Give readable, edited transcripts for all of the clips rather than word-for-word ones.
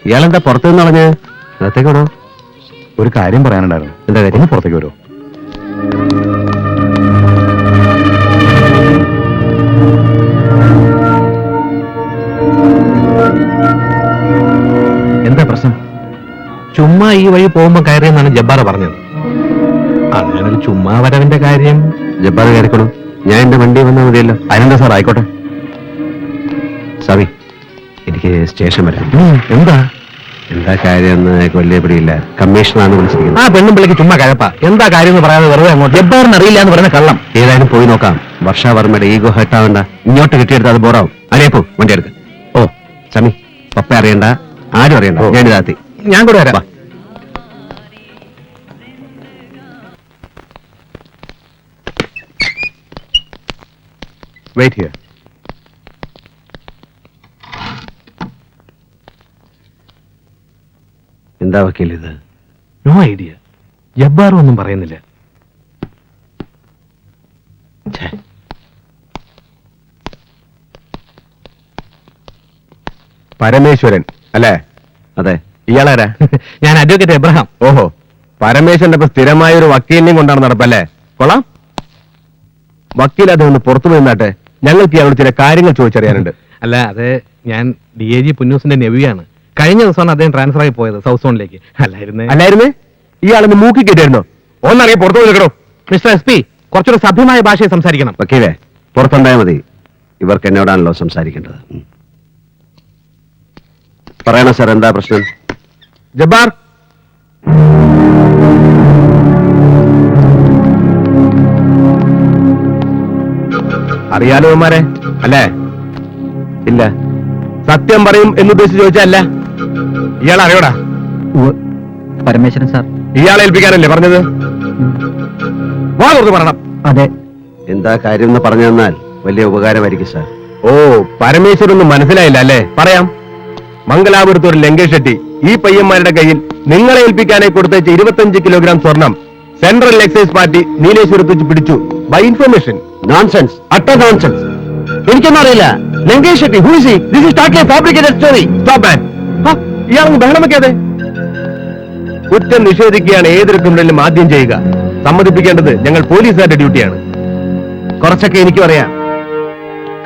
ഇയാളെന്താ പുറത്തു നിന്ന് പറഞ്ഞ് അകത്തേക്ക് വിടോ? ഒരു കാര്യം പറയാനുണ്ടായിരുന്നു. എന്താ കാര്യം? ഒന്ന് പുറത്തേക്ക് വരുമോ? എന്താ പ്രശ്നം? ചുമ്മാ ഈ വഴി പോകുമ്പോ കയറിയെന്നാണ് ജബ്ബാർ പറഞ്ഞത്. അങ്ങനെ ഒരു ചുമ്മാ വരവിന്റെ കാര്യം. ജബ്ബാർ കയറിക്കോളൂ, ഞാൻ എന്റെ വണ്ടി വന്നാൽ മതിയല്ലോ. അതിനെന്താ സാർ, ആയിക്കോട്ടെ. സോറി, എനിക്ക് സ്റ്റേഷൻ വരാം. എന്താ കാര്യം എന്ന് വലിയ പിടിയില്ല. കമ്മീഷണറാണ് വിളിച്ചിരിക്കുന്നത്. ആ പെണ്ണും പിള്ളിക്ക് ചുമ്മാ കഴപ്പാ. എന്താ കാര്യം എന്ന് പറയാതെ വെറുതെ അങ്ങോട്ട്. ജബ്ബാറിന് അറിയില്ല എന്ന് പറയുന്ന കള്ളം. ഏതായാലും പോയി നോക്കാം. വർഷാവർമ്മയുടെ ഈഗോ ഹെട്ടാവണ്ട. ഇങ്ങോട്ട് കിട്ടിയെടുത്ത് അത് ബോറാവും. അറിയപ്പോ വണ്ടി എടുക്ക്. ഓ സമി, പപ്പ അറിയണ്ട, ആരും അറിയണ്ട. ഞാനിതാത്തി, ഞാൻ കൂടെ വരാം. Wait here. എന്താ വക്കീൽ ഇത്? No idea. ജബ്ബാറും ഒന്നും പറയുന്നില്ല. പരമേശ്വരൻ അല്ലേ? അതെ. ഇയാളാരാ? ഞാൻ അഡ്വക്കേറ്റ് എബ്രഹാം. ഓഹോ, പരമേശ്വരന്റെ ഇപ്പൊ സ്ഥിരമായ ഒരു വക്കീലിനെയും കൊണ്ടാണ് നടപ്പല്ലേ? കൊള്ളാം. വക്കീൽ അത് ഒന്ന് പുറത്തു നിന്നാട്ടെ, ഞങ്ങൾക്ക് ഇയാളോട് ചില കാര്യങ്ങൾ ചോദിച്ചറിയാനുണ്ട്. അല്ല, അത് ഞാൻ DIG പുന്നൂസിന്റെ നെവിയാണ്. കഴിഞ്ഞ ദിവസമാണ് അദ്ദേഹം ട്രാൻസ്ഫർ ആയി പോയത് സൗത്ത് സോണിലേക്ക്. അല്ലായിരുന്നേ ഇയാളൊന്ന് മൂക്കി കേട്ടായിരുന്നോ? ഒന്നറിയാം, പുറത്തു നിൽക്കണോ? മിസ്റ്റർ SP, കുറച്ചൊരു സഭ്യമായ ഭാഷയിൽ സംസാരിക്കണം. വക്കീലേ, പുറത്തുണ്ടായാൽ മതി. ഇവർക്ക് എന്നോടാണല്ലോ സംസാരിക്കേണ്ടത്. പറയണോ സാർ, എന്താ പ്രശ്നം? ജബ്ബാർ, അറിയാലോ ഇവന്മാരെ അല്ലേ? ഇല്ല. സത്യം പറയും എന്നുദ്ദേശിച്ച് ചോദിച്ചല്ല. ഇയാൾ അറിയോടാ? പരമേശ്വരൻ സാർ. ഇയാളെ ഏൽപ്പിക്കാനല്ലേ പറഞ്ഞത്? വാ തുറന്ന് പറയണം. അതെ. എന്താ കാര്യം എന്ന് പറഞ്ഞു തന്നാൽ വലിയ ഉപകാരമായിരിക്കും സാർ. ഓ, പരമേശ്വരൊന്നും മനസ്സിലായില്ല അല്ലേ? പറയാം. മംഗലാപുരത്ത് ഒരു ലങ്കേഷ് ഷെട്ടി ഈ പയ്യന്മാരുടെ കയ്യിൽ നിങ്ങളെ ഏൽപ്പിക്കാനായി കൊടുത്തയച്ച 25 കിലോഗ്രാം സ്വർണം സെൻട്രൽ എക്സൈസ് പാർട്ടി നീലേശ്വരത്ത് വെച്ച് പിടിച്ചു. By information. Nonsense, utter nonsense. എനിക്കൊന്നും അറിയില്ല. Lankesh Shetty, who is he? This is totally fabricated story. Stop man. ഇയാളൊന്ന് ബഹളം വെക്കാതെ. കുറ്റം നിഷേധിക്കുകയാണ് ഏതൊരു ക്രിമിനലും ആദ്യം ചെയ്യുക. സമ്മതിപ്പിക്കേണ്ടത് ഞങ്ങൾ പോലീസുകാരുടെ ഡ്യൂട്ടിയാണ്. കുറച്ചൊക്കെ എനിക്കും അറിയാം.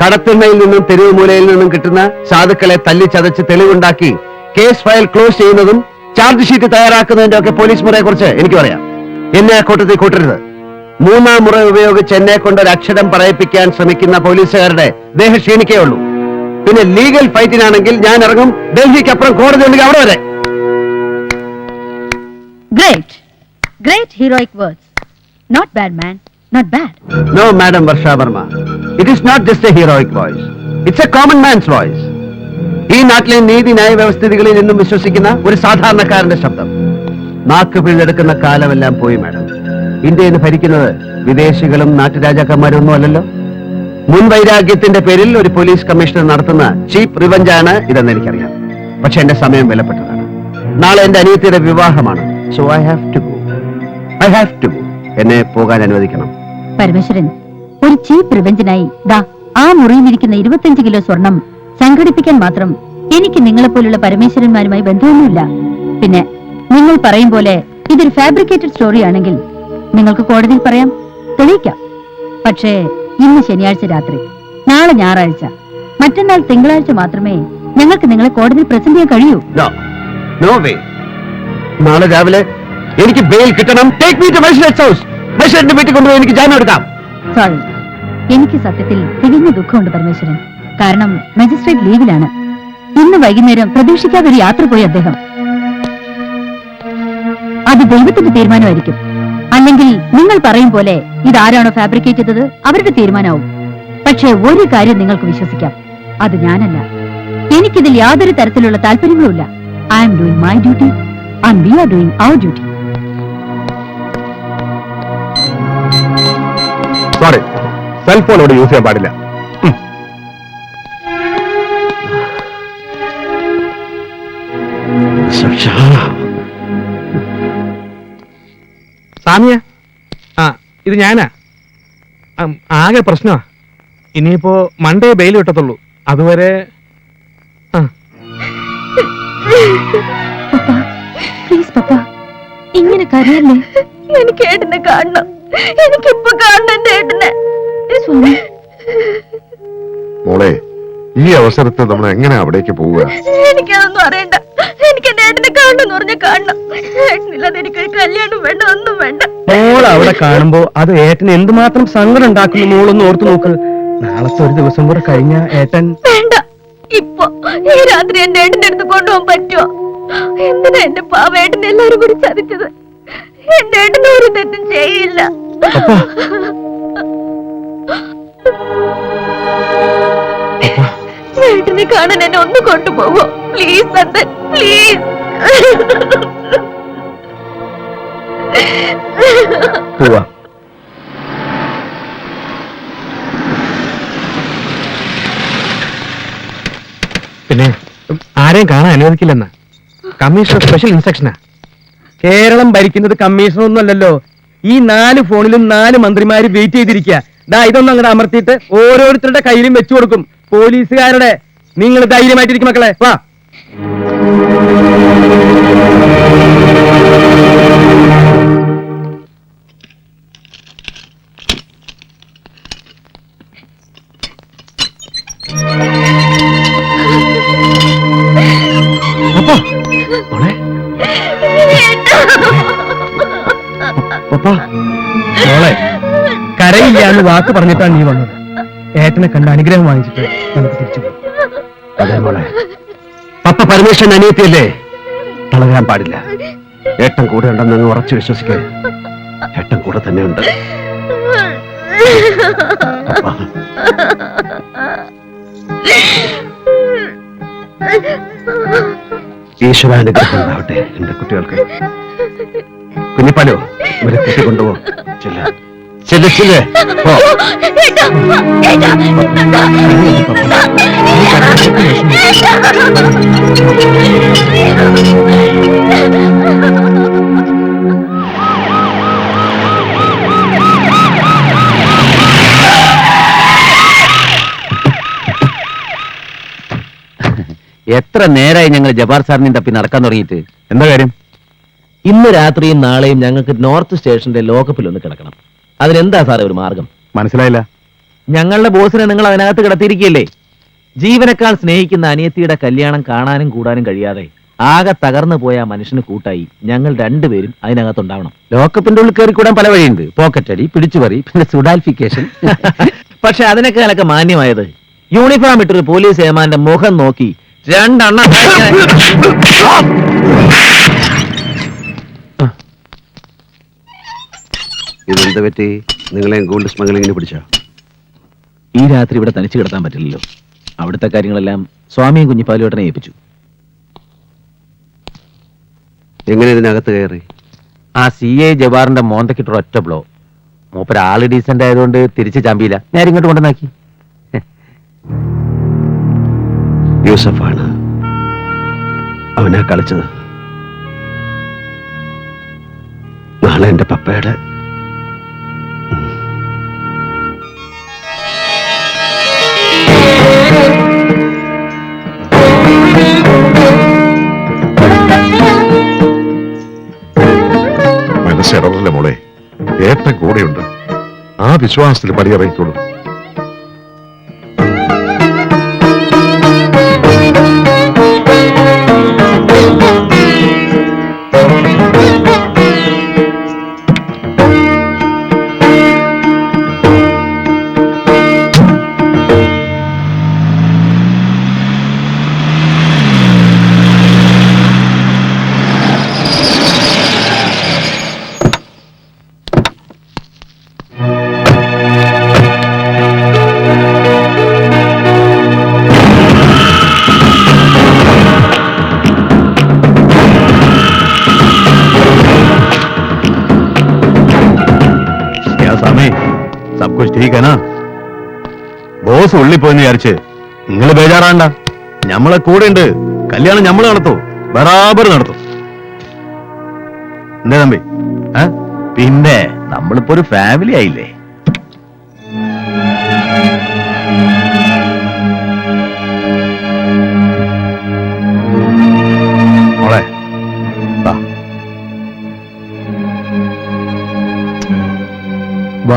കടത്തിണ്ണയിൽ നിന്നും തെരുവ് മൂലയിൽ നിന്നും കിട്ടുന്ന സാധുക്കളെ തല്ലി ചതച്ച് തെളിവുണ്ടാക്കി കേസ് ഫയൽ ക്ലോസ് ചെയ്യുന്നതും ചാർജ് ഷീറ്റ് തയ്യാറാക്കുന്നതിന്റെ ഒക്കെ പോലീസ് മുറയെ കുറിച്ച് എനിക്കും അറിയാം. എന്നെ ആ കൂട്ടത്തിൽ കൂട്ടരുത്. 3-ാം മുറ ഉപയോഗിച്ച് എന്നെ കൊണ്ട് ഒരു അക്ഷരം പറയിപ്പിക്കാൻ ശ്രമിക്കുന്ന പോലീസുകാരുടെ ദേഹ ക്ഷീണിക്കേ ഉള്ളൂ. പിന്നെ ലീഗൽ ഫൈറ്റിനാണെങ്കിൽ ഞാൻ ഇറങ്ങും. ഡൽഹിക്ക് അപ്പുറം കോടതി ഉണ്ടെങ്കിൽ അവിടെ വരെ. Great heroic words. Not bad, man. Not bad. No, Madam Varsha Verma. It is not just a heroic voice. It's a common man's voice. ഈ നാട്ടിലെ നീതി ന്യായ വ്യവസ്ഥിതികളിൽ നിന്നും വിശ്വസിക്കുന്ന ഒരു സാധാരണക്കാരന്റെ ശബ്ദം. നാക്ക് പിഴുതെടുക്കുന്ന കാലമെല്ലാം പോയി മാഡം. ഇന്ത്യയിൽ ഭരിക്കുന്നത് വിദേശികളും നാട്ടുരാജാക്കന്മാരും ഒന്നും അല്ലല്ലോ. മുൻവൈരാഗ്യത്തിന്റെ പേരിൽ ഒരു പോലീസ് കമ്മീഷണർ നടത്തുന്ന ചീപ്പ് റിവഞ്ചാണ് ഇതെന്ന് എനിക്കറിയാം. പക്ഷെ എന്റെ സമയം വിലപ്പെട്ടതാണ്. നാളെ എന്റെ അനിയത്തിയുടെ വിവാഹമാണ്. So I have to go. എന്നെ പോകാൻ അനുവദിക്കണം. പരമേശ്വരൻ, ഒരു ചീപ്പ് റിവെഞ്ചിനായി ദാ ആ മുറിയിലിരിക്കുന്ന 25 കിലോ സ്വർണം സംഘടിപ്പിക്കാൻ മാത്രം എനിക്ക് നിങ്ങളെപ്പോലുള്ള പരമേശ്വരന്മാരുമായി ബന്ധമൊന്നുമില്ല. പിന്നെ നിങ്ങൾ പറയും പോലെ ഇതൊരു ഫാബ്രിക്കേറ്റഡ് സ്റ്റോറി ആണെങ്കിൽ നിങ്ങൾക്ക് കോടതിയിൽ പറയാം, തെളിയിക്കാം. പക്ഷേ ഇന്ന് ശനിയാഴ്ച രാത്രി, നാളെ ഞായറാഴ്ച, മറ്റന്നാൾ തിങ്കളാഴ്ച മാത്രമേ ഞങ്ങൾക്ക് നിങ്ങളെ കോടതിയിൽ പ്രസന്റ് ചെയ്യാൻ കഴിയൂ. No way. നാളെ രാവിലെ എനിക്ക് ബെയിൽ കിട്ടണം. Take me to magistrate's house. മജിസ്ട്രേറ്റിന്റെ വീട്ടിൽ കൊണ്ടുപോയി എനിക്ക് ജാമ്യം എടുക്കാം. സോറി, എനിക്ക് സത്യത്തിൽ തികഞ്ഞ ദുഃഖമുണ്ട് പരമേശ്വരൻ. കാരണം മജിസ്ട്രേറ്റ് ലീവിലാണ്. ഇന്ന് വൈകുന്നേരം പ്രതീക്ഷിക്കാതെ ഒരു യാത്ര പോയി അദ്ദേഹം. അത് ദൈവത്തിന്റെ തീരുമാനമായിരിക്കും. അല്ലെങ്കിൽ നിങ്ങൾ പറയും പോലെ ഇതാരാണോ ഫാബ്രിക്കേറ്റ് ചെയ്തത് അവരുടെ തീരുമാനമാവും. പക്ഷേ ഒരു കാര്യം നിങ്ങൾക്ക് വിശ്വസിക്കാം, അത് ഞാനല്ല. എനിക്കിതിൽ യാതൊരു തരത്തിലുള്ള താല്പര്യങ്ങളുമില്ല. I am doing my duty and we are doing our duty. Sorry, cellphone ഇവിടെ യൂസ് ചെയ്യാൻ പാടില്ല. സാമിയ, ഇത് ഞാനാ. ആകെ പ്രശ്നമാ. ഇനിയിപ്പോ മൺഡേ ബെയിൽ കിട്ടത്തുള്ളൂ. അതുവരെ പപ്പ പ്ലീസ് പപ്പ, ഇങ്ങനെ കരയല്ലേ. എനിക്ക് ഏട്ടനെ കാണണം. എനിക്കിപ്പോ കാണണം എന്റെ ഏട്ടനെ. സ്വാമി, മോളെ, ഈ അവസരത്തിൽ നമ്മൾ എങ്ങനെ അവിടേക്ക് പോവുക? എനിക്കതൊന്നും അറിയണ്ട. എനിക്ക് എന്റെ ഏട്ടനെ കാണണമെന്ന് പറഞ്ഞ കാണണം. ഏട്ടനില്ലാതെ എനിക്കൊരു കല്യാണം വേണ്ട, ഒന്നും വേണ്ട. മോൾ അവിടെ കാണുമ്പോ അത് ഏട്ടന് എന്തുമാത്രം സങ്കടം ഉണ്ടാക്കുന്നു മോളൊന്ന് ഓർത്തു നോക്ക്. നാളത്തെ ഒരു ദിവസം കൂടെ കഴിഞ്ഞ ഏട്ടൻ വേണ്ട. ഇപ്പൊ ഈ രാത്രി എന്റെ ഏട്ടന്റെ അടുത്ത് കൊണ്ടുപോകാൻ പറ്റുമോ? എന്തിനാ എന്റെ പാവേട്ടൻ എല്ലാരും കൂടി ചതിച്ചത്? എന്റെ ഏട്ടൻ ഒരു തെറ്റും ചെയ്യില്ല. ഏട്ടനെ കാണാൻ എന്നെ ഒന്ന് കൊണ്ടുപോകോ പ്ലീസ് നന്ദൻ, പ്ലീസ്. പോവാ. പിന്നെ ആരെയും കാണാൻ അനുവദിക്കില്ലെന്ന് കമ്മീഷണർ സ്പെഷ്യൽ ഇൻസ്ട്രക്ഷനാ. കേരളം ഭരിക്കുന്നത് കമ്മീഷണർ ഒന്നും അല്ലല്ലോ. ഈ 4 ഫോണിലും 4 മന്ത്രിമാര് വെയിറ്റ് ചെയ്തിരിക്കുക. ദാ ഇതൊന്നും അങ്ങോട്ട് അമർത്തിയിട്ട് ഓരോരുത്തരുടെ കയ്യിലും വെച്ചു കൊടുക്കും. പോലീസുകാരുടെ. നിങ്ങൾ ധൈര്യമായിട്ടിരിക്കും മക്കളെ. വാ. മോളെ, കരയില്ല എന്ന് വാക്ക് പറഞ്ഞിട്ടാണ് നീ വന്നത്. ഏട്ടനെ കണ്ട് അനുഗ്രഹം വാങ്ങിച്ചിട്ട് നമുക്ക് തിരിച്ചു പോകും. അതെ മോളെ, പപ്പ പരമേശ്വരൻ അനിയത്തിയല്ലേ, തളരാൻ പാടില്ല. ഏട്ടൻ കൂടെ ഉണ്ടെന്ന് അങ്ങ് ഉറച്ചു വിശ്വസിക്കേ. ഏട്ടൻ കൂടെ തന്നെ ഉണ്ട്. ഈശ്വരാനുഗ്രഹം ഉണ്ടാവട്ടെ എന്റെ കുട്ടികൾക്ക്. കുഞ്ഞിപ്പാലോ, ഇവരെ കൂട്ടിക്കൊണ്ടുപോ. ചെല്ല് ചെല്ല് ചെല്ല്. പോ. എത്ര നേരമായി ഞങ്ങൾ ജബാർ സാറിനെയും തപ്പി നടക്കാൻ തുടങ്ങിയിട്ട്? എന്താ കാര്യം? ഇന്ന് രാത്രിയും നാളെയും ഞങ്ങൾക്ക് നോർത്ത് സ്റ്റേഷന്റെ ലോക്കപ്പിൽ ഒന്ന് കിടക്കണം. അതിനെന്താ സാറേ ഒരു മാർഗം? മനസ്സിലായില്ല. ഞങ്ങളുടെ ബോസിനെ നിങ്ങൾ അതിനകത്ത് കിടത്തിയിരിക്കുകയല്ലേ. ജീവനക്കാൾ സ്നേഹിക്കുന്ന അനിയത്തിയുടെ കല്യാണം കാണാനും കൂടാനും കഴിയാതെ ആകെ തകർന്നു പോയ ആ മനുഷ്യന് കൂട്ടായി ഞങ്ങൾ രണ്ടുപേരും അതിനകത്തുണ്ടാവണം. ലോക്കപ്പിന്റെ ഉള്ളിൽ കയറി കൂടാൻ പല വഴിയുണ്ട്. പോക്കറ്റ് അടി, പിടിച്ചുപറി, പിന്നെ സുഡാൽഫിക്കേഷൻ. പക്ഷെ അതിനേക്കാളൊക്കെ മാന്യമായത് യൂണിഫോം ഇട്ടൊരു പോലീസ് ഏമാന്റെ മുഖം നോക്കി 2 എണ്ണം ഇതെന്ത് പറ്റി? നിങ്ങളെ ഗോൾഡ് സ്മഗ്ലിങ്ങിന് പിടിച്ചോ? ഈ രാത്രി ഇവിടെ തനിച്ച് കിടത്താൻ പറ്റില്ലല്ലോ. അവിടുത്തെ കാര്യങ്ങളെല്ലാം സ്വാമിയും കുഞ്ഞിപ്പാലുവേട്ടനെ ഏൽപ്പിച്ചു. എങ്ങനെ ഇതിനകത്ത് കയറി? ആ CA ജവാറിന്റെ മോന്തക്കിട്ടൊരു ഒറ്റ ബ്ലോ. മൂപ്പര് ആള് ഡീസന്റ് ആയതുകൊണ്ട് തിരിച്ച് ചാമ്പിയില്ല. നേരെ ഇങ്ങോട്ട് കൊണ്ടുവന്നാക്കി. യൂസഫാണ് അവനാ കളിച്ചത്. നാളെ എന്റെ പപ്പയുടെ മനസ്സിടറല്ലേ മോളെ, ഏട്ടൻ കൂടെയുണ്ട്. ആ വിശ്വാസത്തിൽ പടിയിറങ്ങിക്കോളൂ. सब कुछ ठीक है ना? ബോസ് ഉള്ളിൽ പോയെന്ന് വിചാരിച്ച് നിങ്ങൾ ബേജാറാണ്ട. ഞമ്മളെ കൂടെ ഉണ്ട്. കല്യാണം ഞമ്മള് നടത്തൂ, ബറാബർ നടത്തും. എന്താ തമ്പി? പിന്നെ നമ്മളിപ്പോ ഒരു ഫാമിലി ആയില്ലേ.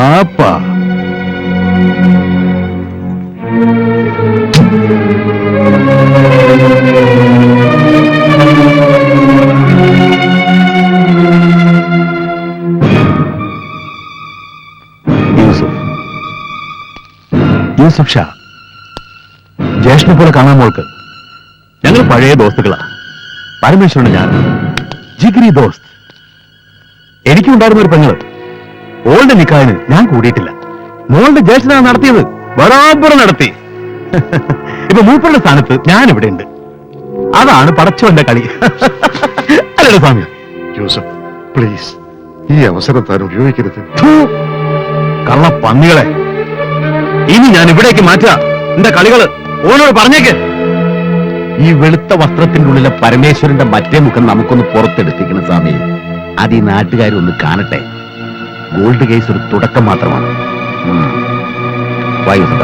പാപ്പാ. യൂസഫ് ഷാ, ജ്യേഷ്ഠനെ പോലെ കാണാൻ മോൾക്ക്. ഞങ്ങൾ പഴയ ദോസ്തുക്കളാ. പരമേശ്വരന് ഞാൻ ജിഗിരി ദോസ്ത്. എനിക്കുണ്ടായിരുന്ന ഒരു പെങ്ങള്. ഓളുടെ നിക്കാഹിന് ഞാൻ കൂടിയിട്ടില്ല. മോളുടെ ജ്യേഷ്ഠനാണ് നടത്തിയത്. ബറാബർ നടത്തി. ഇപ്പൊ മൂപ്പരുടെ സ്ഥാനത്ത് ഞാൻ ഇവിടെ ഉണ്ട്. അതാണ് പടച്ചവന്റെ കളി. അല്ലല്ലോ സ്വാമി? യൂസഫ്, പ്ലീസ് ഈ അവസരം താൻ ഉപയോഗിക്കരുത്. കള്ള പന്നികളെ, ഇനി ഞാൻ ഇവിടേക്ക് മാറ്റുക. എന്റെ കളികള് ഓനോട് പറഞ്ഞേക്ക്. ഈ വെളുത്ത വസ്ത്രത്തിന്റെ ഉള്ളിലെ പരമേശ്വരന്റെ മറ്റേ മുഖം നമുക്കൊന്ന് പുറത്തെടുത്തിക്കണം സ്വാമി. അത് ഈ നാട്ടുകാരൊന്ന് കാണട്ടെ. ഗോൾഡ് കേസ് ഒരു തുടക്കം മാത്രമാണ്. വായു സഭ.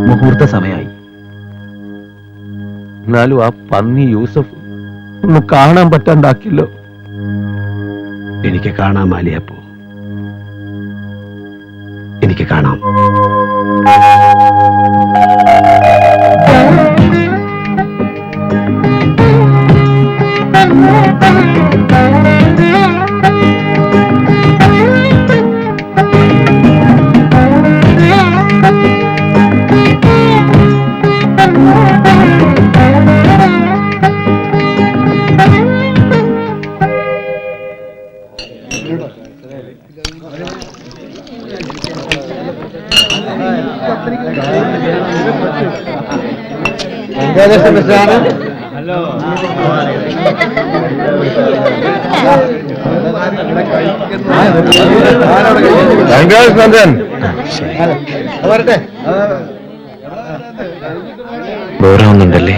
മുഹൂർത്ത സമയമായി. എന്നാലും ആ പന്നി യൂസഫ് ഒന്ന് കാണാൻ പറ്റാണ്ടാക്കില്ലോ. എനിക്ക് കാണാം മാലിയപ്പോ, എനിക്ക് കാണാം. ബോറാവുന്നുണ്ടല്ലേ?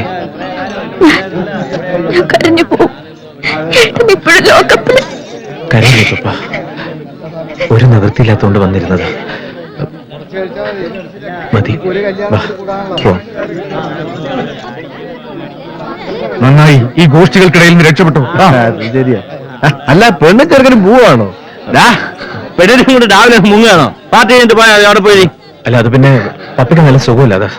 കരഞ്ഞു പോവും. ഇപ്പോഴും ലോകപ്പിൽ കരയില്ലേ പപ്പ? ഒരു നിവൃത്തിയില്ലാത്തോണ്ട് വന്നിരുന്നത്. മതി, വാ, പോവാം. നന്നായി ഈ ഗോഷ്ഠികൾക്കിടയിൽ നിന്ന് രക്ഷപ്പെട്ടു. ശരിയാ. അല്ല, പെണ്ണു ചെറുക്കനും പോവാണോ? പെണ്ണിനും കൂടെ രാവിലെ മുങ്ങാണോ? പാർട്ടി കഴിഞ്ഞിട്ട് പോയാ അവിടെ പോയി. അല്ല, അത് പിന്നെ പപ്പയ്ക്ക് നല്ല സുഖമില്ല. അതാ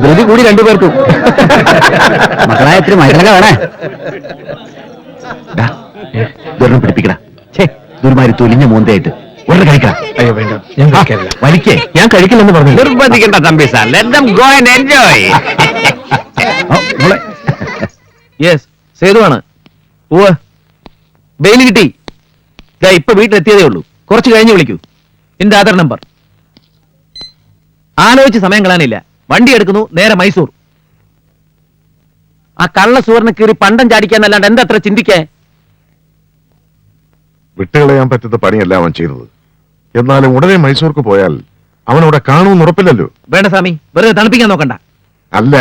ധൃതി കൂടി രണ്ടുപേർക്കും. മക്കളായത്തിരി മരുന്നൊക്കെ വേണേ. ദൂരം പിടിപ്പിക്കട. ദുർമാരി തൊലിഞ്ഞ മോന്തയായിട്ട് ഒരെണ്ണം കഴിക്കണം. അയ്യോ വേണ്ട, ഞാൻ കഴിക്കാറില്ല. വലിക്കേ. ഞാൻ കഴിക്കില്ലെന്ന് പറഞ്ഞു. നിർബന്ധിക്കണ്ട Thampi sir. Let them go and enjoy. Yes, സേതുവാണ്. ഉവ്വ്, ബെയില് കിട്ടി. ഇപ്പൊ വീട്ടിലെത്തിയതേ ഉള്ളൂ. കുറച്ച് കഴിഞ്ഞ് വിളിക്കൂ. എന്റെ ആധാർ നമ്പർ. ആലോചിച്ച് സമയം കളയാനില്ല. വണ്ടി എടുക്കുന്നു, നേരെ മൈസൂർ. ആ കള്ള സുവർണ കീറി പണ്ടം ചാടിക്കാന്നല്ലാണ്ട് എന്താ അത്ര ചിന്തിക്കാൻ? വിട്ടുകളയാൻ പറ്റുന്ന പണിയല്ല അവൻ ചെയ്തത്. എന്നാലും ഉടനെ മൈസൂർക്ക് പോയാൽ അവനവിടെ കാണുമെന്ന് ഉറപ്പില്ലല്ലോ. വേണ്ട സ്വാമി, വെറുതെ തണുപ്പിക്കാൻ നോക്കണ്ട. അല്ല,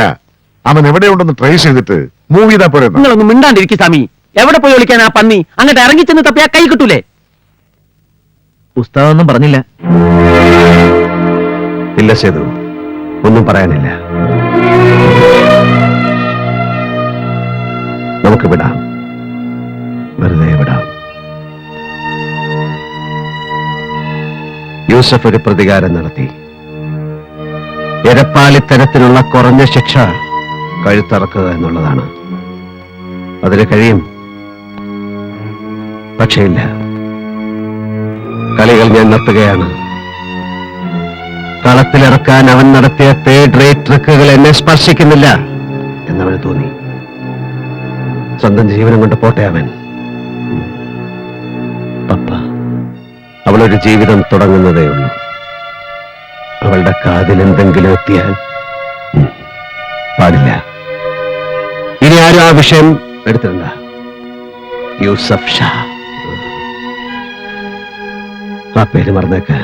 അവൻ എവിടെയുണ്ടെന്ന് ട്രേസ് ചെയ്തിട്ട് മൂവ് ചെയ്താ പോരെ. നിങ്ങളൊന്ന് മിണ്ടാണ്ടിരിക്കും സ്വാമി. എവിടെ പോയി വിളിക്കാൻ ആ പന്നി? അങ്ങോട്ട് ഇറങ്ങിച്ചെന്ന് തപ്പിയാ കൈ കിട്ടൂലേ? പുസ്തകമൊന്നും പറഞ്ഞില്ല. ഇല്ല സേതു, ഒന്നും പറയാനില്ല. നമുക്ക് വിടാം, വെറുതെ വിടാം. യൂസഫ് ഒരു പ്രതികാരം നടത്തി. എരപ്പാളിത്തരത്തിനുള്ള കുറഞ്ഞ ശിക്ഷ കഴുത്തറക്കുക എന്നുള്ളതാണ്. അതിന് കഴിയും. പക്ഷേ ഇല്ല, കളികൾ ഞാൻ നിർത്തുകയാണ്. കളത്തിലിറക്കാൻ അവൻ നടത്തിയ തേർഡ് റേറ്റ് ട്രിക്കുകൾ എന്നെ സ്പർശിക്കുന്നില്ല എന്നവന് തോന്നി. സ്വന്തം ജീവനം കൊണ്ട് പോട്ടെ അവൻ. പപ്പ, അവളൊരു ജീവിതം തുടങ്ങുന്നതേ ഉള്ളൂ. അവളുടെ കാതിൽ എന്തെങ്കിലും എത്തിയാൽ പാടില്ല. ഇനി ആരും ആ വിഷയം എടുത്തിരുന്ന യൂസഫ് ഷാ, ആ പേര് മറന്നേക്ക്.